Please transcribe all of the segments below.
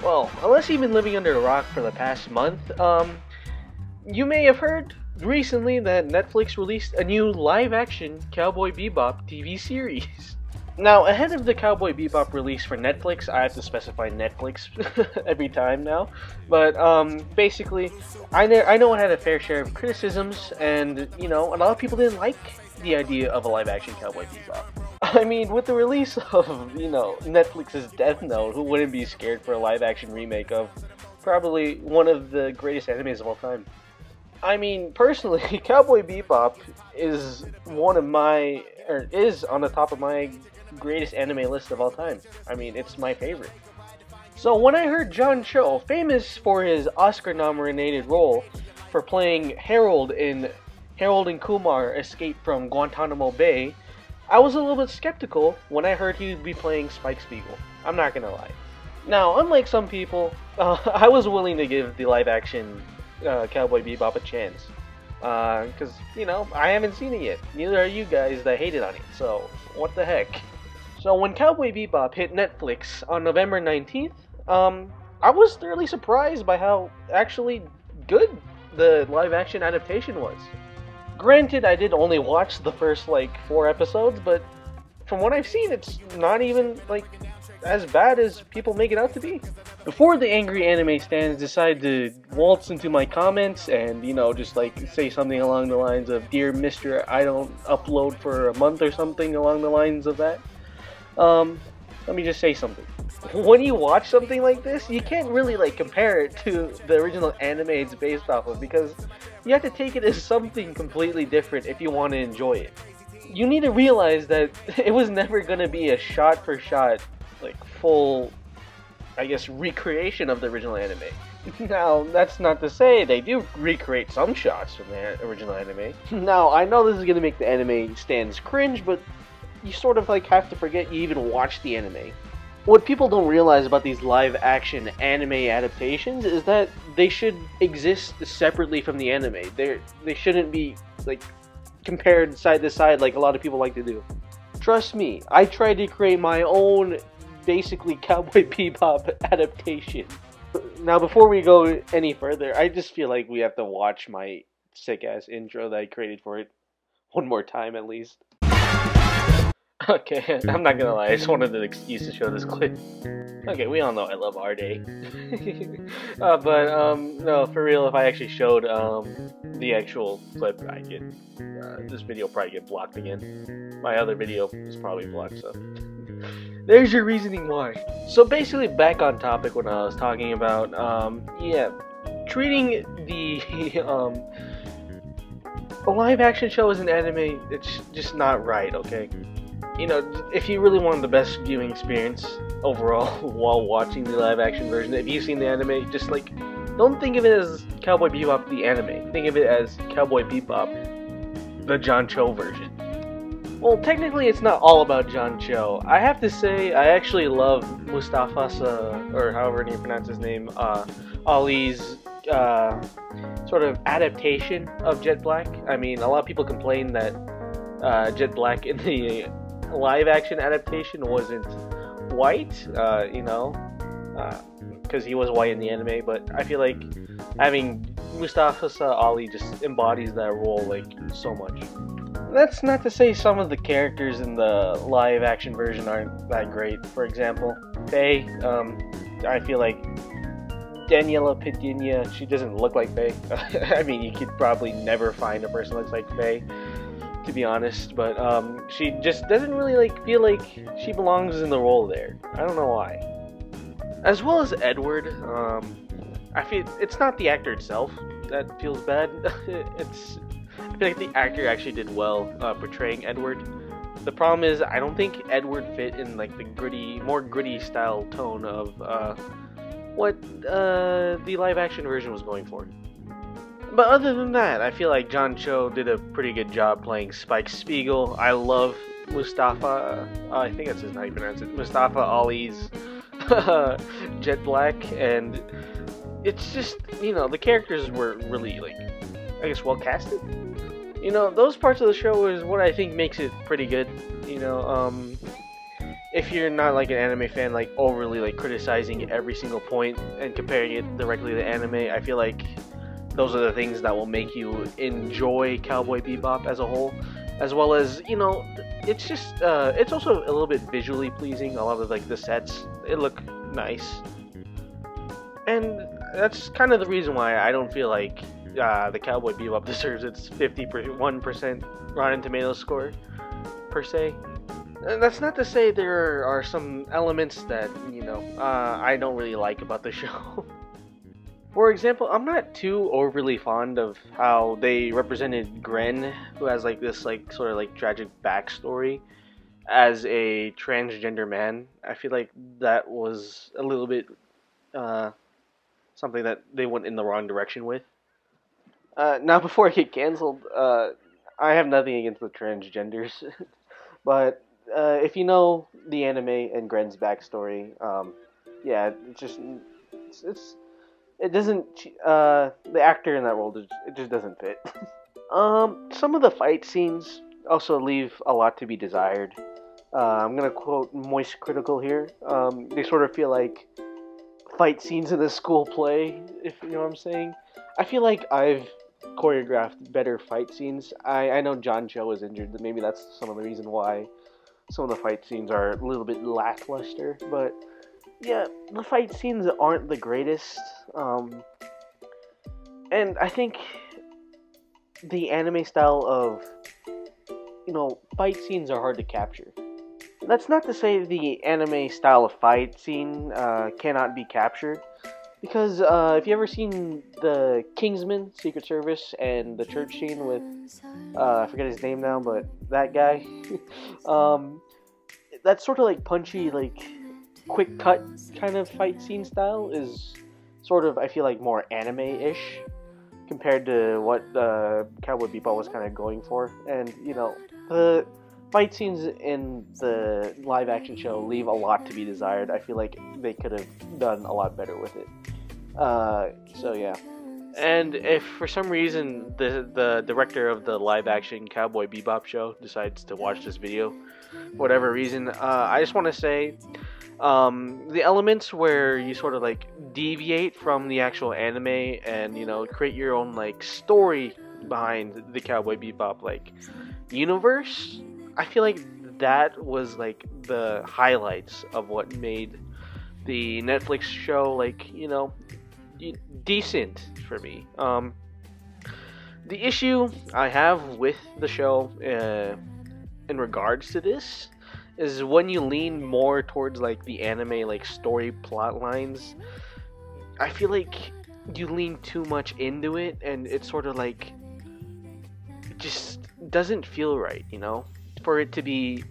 Well, unless you've been living under a rock for the past month, you may have heard recently that Netflix released a new live-action Cowboy Bebop TV series. Now, ahead of the Cowboy Bebop release for Netflix, I have to specify Netflix every time now, but basically, I know it had a fair share of criticisms, and, you know, a lot of people didn't like the idea of a live-action Cowboy Bebop. I mean, with the release of, you know, Netflix's Death Note, who wouldn't be scared for a live-action remake of probably one of the greatest animes of all time? I mean, personally, Cowboy Bebop is is on the top of my greatest anime list of all time. I mean, it's my favorite. So when I heard John Cho, famous for his Oscar-nominated role for playing Harold in Harold and Kumar Escape from Guantanamo Bay, I was a little bit skeptical when I heard he'd be playing Spike Spiegel. I'm not gonna lie. Now, unlike some people, I was willing to give the live-action Cowboy Bebop a chance. Because, you know, I haven't seen it yet. Neither are you guys that hated on it, so what the heck. So when Cowboy Bebop hit Netflix on November 19th, I was thoroughly surprised by how actually good the live-action adaptation was. Granted, I did only watch the first, 4 episodes, but from what I've seen, it's not even, as bad as people make it out to be. Before the angry anime stans decide to waltz into my comments and, you know, just, say something along the lines of, "Dear Mr. I don't upload for a month," or something along the lines of that, let me just say something. When you watch something like this, you can't really compare it to the original anime it's based off of, because you have to take it as something completely different if you want to enjoy it. You need to realize that it was never going to be a shot-for-shot, full, I guess, recreation of the original anime. Now, that's not to say they do recreate some shots from the original anime. Now, I know this is going to make the anime stands cringe, but you sort of have to forget you even watched the anime. What people don't realize about these live-action anime adaptations is that they should exist separately from the anime. They shouldn't be, compared side to side like a lot of people like to do. Trust me, I tried to create my own, basically, Cowboy Bebop adaptation. Now, before we go any further, I just feel like we have to watch my sick-ass intro that I created for it one more time at least. Okay, I'm not gonna lie, I just wanted an excuse to show this clip. Okay, we all know I love our day. No, for real, if I actually showed the actual clip, this video will probably get blocked again. My other video is probably blocked, so there's your reasoning why. So basically, back on topic when I was talking about, treating the a live action show as an anime, it's just not right, okay? You know, if you really want the best viewing experience overall while watching the live action version, if you've seen the anime, just don't think of it as Cowboy Bebop the anime. Think of it as Cowboy Bebop, the John Cho version. Well, technically it's not all about John Cho. I have to say, I actually love Mustafa's, or however you pronounce his name, Ali's sort of adaptation of Jet Black. I mean, a lot of people complain that Jet Black in the live-action adaptation wasn't white, you know, because he was white in the anime, but I feel like having Mustafa Ali just embodies that role, so much. That's not to say some of the characters in the live-action version aren't that great. For example, Faye, I feel like Daniela Padinia, she doesn't look like Faye. I mean, you could probably never find a person that looks like Faye, to be honest, but she just doesn't really feel like she belongs in the role there. I don't know why. As well as Edward, I feel it's not the actor itself that feels bad. I feel like the actor actually did well portraying Edward. The problem is I don't think Edward fit in the more gritty style tone of what the live action version was going for. But other than that, I feel like John Cho did a pretty good job playing Spike Spiegel. I love Mustafa, I think that's how you pronounce it, Mustafa Ali's Jet Black, and it's just, you know, the characters were really, I guess, well casted. You know, those parts of the show is what I think makes it pretty good. You know, if you're not like an anime fan, like overly like criticizing every single point and comparing it directly to anime, I feel like those are the things that will make you enjoy Cowboy Bebop as a whole, as well as, you know, it's just it's also a little bit visually pleasing. A lot of like the sets, it look nice, and that's kind of the reason why I don't feel like the Cowboy Bebop deserves its 51% Rotten Tomatoes score per se. And that's not to say there are some elements that, you know, I don't really like about the show. For example, I'm not too overly fond of how they represented Gren, who has like this like sort of like tragic backstory, as a transgender man. I feel like that was a little bit something that they went in the wrong direction with. Now, before I get canceled, I have nothing against the transgenders, but if you know the anime and Gren's backstory, yeah, it's it doesn't the actor in that role it just doesn't fit. Some of the fight scenes also leave a lot to be desired. I'm gonna quote Moist Critical here. They sort of feel like fight scenes in a school play, if you know what I'm saying. I feel like I've choreographed better fight scenes. I know John Cho is injured, but maybe that's some of the reason why some of the fight scenes are a little bit lackluster, but yeah, the fight scenes aren't the greatest, and I think the anime style of, you know, fight scenes are hard to capture. That's not to say the anime style of fight scene cannot be captured, because if you ever seen the Kingsman Secret Service and the church scene with I forget his name now, but that guy, that sort of like punchy, like quick cut kind of fight scene style is sort of, I feel like, more anime-ish compared to what Cowboy Bebop was kind of going for. And, you know, the fight scenes in the live-action show leave a lot to be desired. I feel like they could have done a lot better with it. So, yeah. And if for some reason the director of the live-action Cowboy Bebop show decides to watch this video, for whatever reason, I just want to say, the elements where you sort of like deviate from the actual anime and, you know, create your own like story behind the Cowboy Bebop like universe, I feel like that was like the highlights of what made the Netflix show, like, you know, decent for me. The issue I have with the show in regards to this is when you lean more towards like the anime like story plot lines, I feel like you lean too much into it, and it's sort of like, it just doesn't feel right, you know, for it to be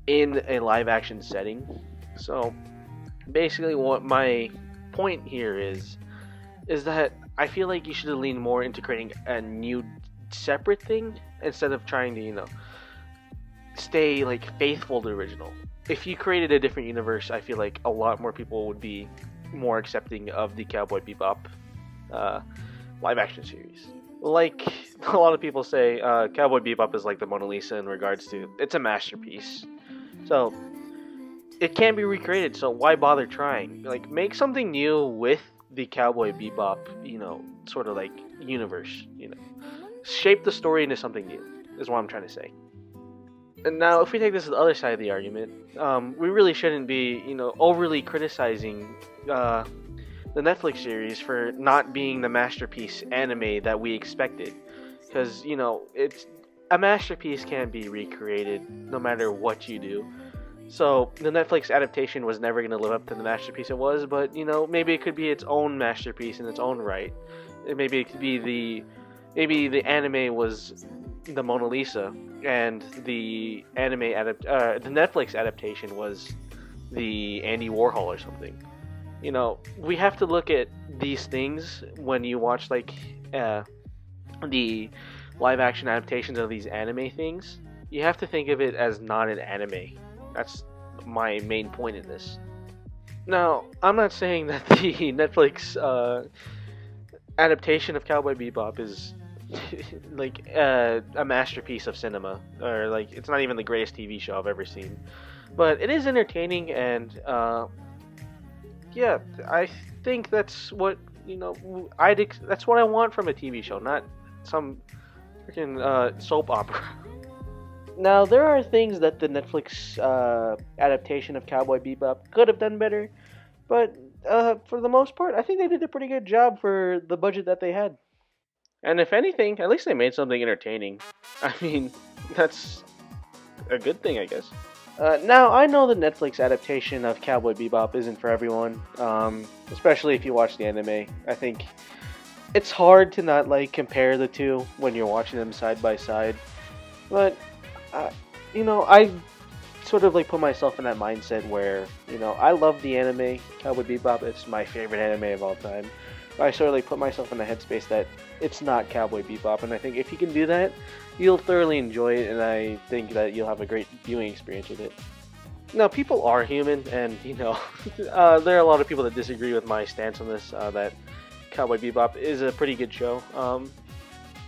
in a live action setting. So basically what my point here is that I feel like you should have leaned more into creating a new separate thing instead of trying to, you know, stay like faithful to the original. If you created a different universe, I feel like a lot more people would be more accepting of the Cowboy Bebop live action series. Like a lot of people say, Cowboy Bebop is like the Mona Lisa in regards to, it's a masterpiece. So it can't be recreated, so why bother trying? Like, make something new with the Cowboy Bebop, you know, sort of like universe, you know. Shape the story into something new, is what I'm trying to say. And now, if we take this to the other side of the argument, we really shouldn't be, you know, overly criticizing the Netflix series for not being the masterpiece anime that we expected. Because, you know, it's a masterpiece can't be recreated no matter what you do. So, the Netflix adaptation was never going to live up to the masterpiece it was, but, you know, maybe it could be its own masterpiece in its own right. Maybe it could be maybe the anime was the Mona Lisa, and the the Netflix adaptation was the Andy Warhol or something. You know, we have to look at these things when you watch, like, the live-action adaptations of these anime things. You have to think of it as not an anime. That's my main point in this. Now, I'm not saying that the Netflix adaptation of Cowboy Bebop is like a masterpiece of cinema, or like it's not even the greatest TV show I've ever seen. but it is entertaining, and yeah, I think that's what that's what I want from a TV show, not some freaking soap opera. Now, there are things that the Netflix adaptation of Cowboy Bebop could have done better, but for the most part, I think they did a pretty good job for the budget that they had. And if anything, at least they made something entertaining. I mean, that's a good thing, I guess. Now, I know the Netflix adaptation of Cowboy Bebop isn't for everyone, especially if you watch the anime. I think it's hard to not like compare the two when you're watching them side by side. But I sort of like put myself in that mindset where I love the anime Cowboy Bebop. It's my favorite anime of all time. But I sort of like put myself in the headspace that it's not Cowboy Bebop, and I think if you can do that, you'll thoroughly enjoy it, and I think that you'll have a great viewing experience with it. Now, people are human, and there are a lot of people that disagree with my stance on this. That Cowboy Bebop is a pretty good show,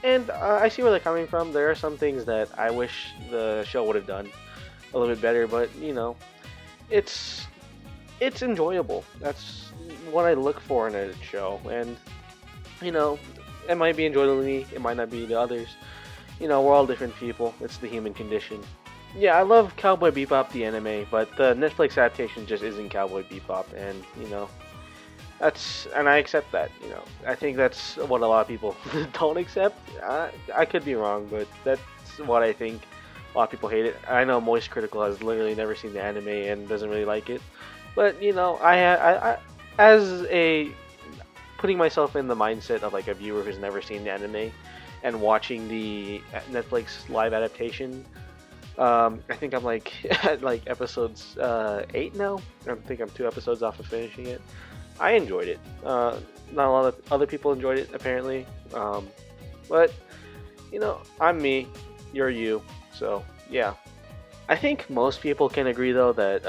and I see where they're coming from. There are some things that I wish the show would have done a little bit better, but it's enjoyable. That's what I look for in a show, and it might be enjoyable to me, it might not be to others. We're all different people. It's the human condition. Yeah, I love Cowboy Bebop the anime, but the Netflix adaptation just isn't Cowboy Bebop, and and I accept that. I think that's what a lot of people don't accept. I could be wrong, but that's what I think. A lot of people hate it. I know Moist Critical has literally never seen the anime and doesn't really like it, but I as a putting myself in the mindset of like a viewer who's never seen the anime and watching the Netflix live adaptation, I think I'm like at like episodes 8 now. I think I'm 2 episodes off of finishing it. I enjoyed it. Not a lot of other people enjoyed it apparently, but I'm me, you're you, so yeah. I think most people can agree though that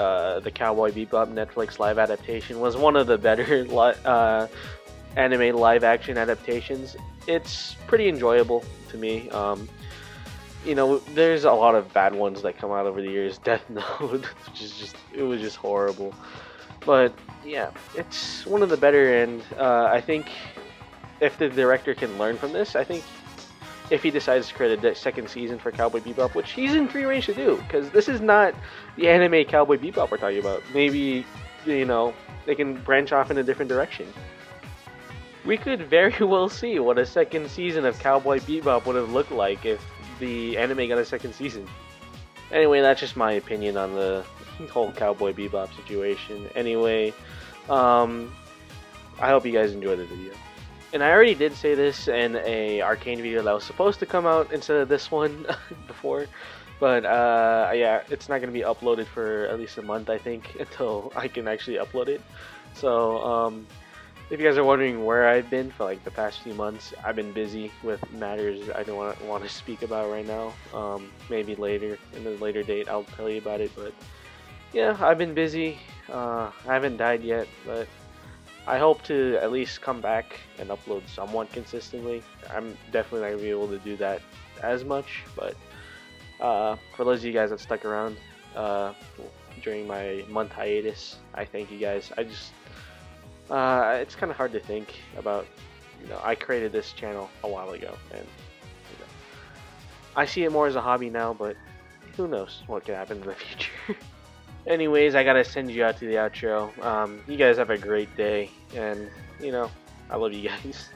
the Cowboy Bebop Netflix live adaptation was one of the better anime live action adaptations. It's pretty enjoyable to me. There's a lot of bad ones that come out over the years. Death Note, it was just horrible. But yeah, it's one of the better, and I think if the director can learn from this, I think if he decides to create a second season for Cowboy Bebop, which he's in free range to do, because this is not the anime Cowboy Bebop we're talking about. Maybe, they can branch off in a different direction. We could very well see what a second season of Cowboy Bebop would have looked like if the anime got a second season. Anyway, that's just my opinion on the whole Cowboy Bebop situation. Anyway, I hope you guys enjoyed the video. And I already did say this in a Arcane video that was supposed to come out instead of this one before, but yeah, it's not going to be uploaded for at least a month, I think, until I can actually upload it. So if you guys are wondering where I've been for like the past few months, I've been busy with matters I don't want to speak about right now. Maybe later, in a later date, I'll tell you about it, but yeah, I've been busy. I haven't died yet, but I hope to at least come back and upload somewhat consistently. I'm definitely not going to be able to do that as much, but for those of you guys that stuck around during my month hiatus, I thank you guys. I just, it's kind of hard to think about, I created this channel a while ago, and I see it more as a hobby now, but who knows what could happen in the future. Anyways, I gotta send you out to the outro. You guys have a great day, and I love you guys.